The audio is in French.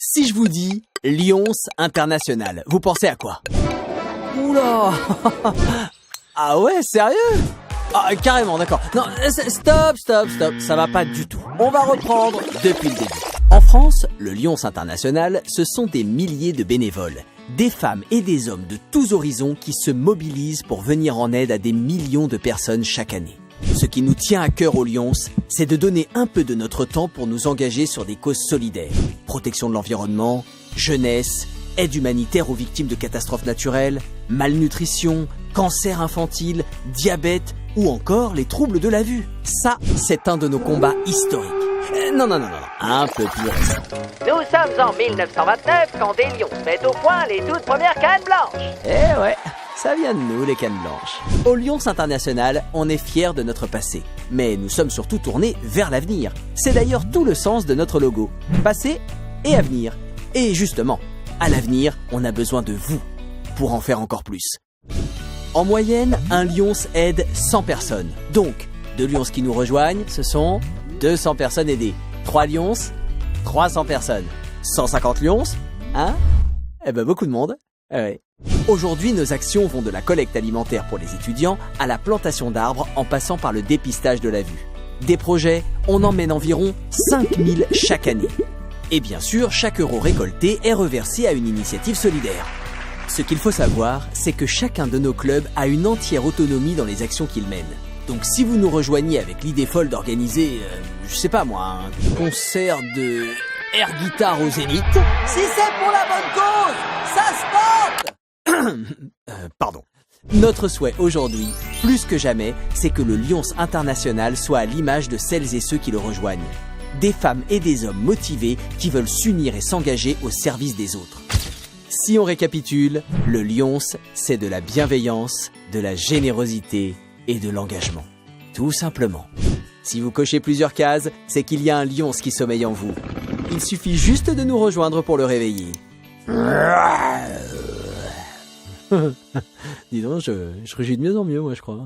Si je vous dis Lions International, vous pensez à quoi? Oula. Ah ouais, sérieux? Ah, carrément, d'accord. Non, stop, ça va pas du tout. On va reprendre depuis le début. En France, le Lions International, ce sont des milliers de bénévoles, des femmes et des hommes de tous horizons qui se mobilisent pour venir en aide à des millions de personnes chaque année. Ce qui nous tient à cœur aux Lions, c'est de donner un peu de notre temps pour nous engager sur des causes solidaires. Protection de l'environnement, jeunesse, aide humanitaire aux victimes de catastrophes naturelles, malnutrition, cancer infantile, diabète ou encore les troubles de la vue. Ça, c'est un de nos combats historiques. Non, un peu plus récent. Nous sommes en 1929 quand des lions mettent au point les toutes premières cannes blanches. Eh ouais, ça vient de nous, les cannes blanches. Au Lions International, on est fiers de notre passé. Mais nous sommes surtout tournés vers l'avenir. C'est d'ailleurs tout le sens de notre logo. Passé et avenir. Et justement, à l'avenir, on a besoin de vous pour en faire encore plus. En moyenne, un Lions aide 100 personnes. Donc, 2 Lions qui nous rejoignent, ce sont 200 personnes aidées. 3 Lions, 300 personnes. 150 Lions, hein? Eh ben beaucoup de monde. Ouais. Aujourd'hui, nos actions vont de la collecte alimentaire pour les étudiants à la plantation d'arbres en passant par le dépistage de la vue. Des projets, on emmène environ 5000 chaque année. Et bien sûr, chaque euro récolté est reversé à une initiative solidaire. Ce qu'il faut savoir, c'est que chacun de nos clubs a une entière autonomie dans les actions qu'il mène. Donc si vous nous rejoignez avec l'idée folle d'organiser, je sais pas moi, un concert de air guitare au Zénith... Si c'est pour la bonne cause, ça se tente. Pardon. Notre souhait aujourd'hui, plus que jamais, c'est que le Lions International soit à l'image de celles et ceux qui le rejoignent. Des femmes et des hommes motivés qui veulent s'unir et s'engager au service des autres. Si on récapitule, le Lions, c'est de la bienveillance, de la générosité et de l'engagement. Tout simplement. Si vous cochez plusieurs cases, c'est qu'il y a un Lions qui sommeille en vous. Il suffit juste de nous rejoindre pour le réveiller. Dis donc, je rugis de mieux en mieux, moi, je crois.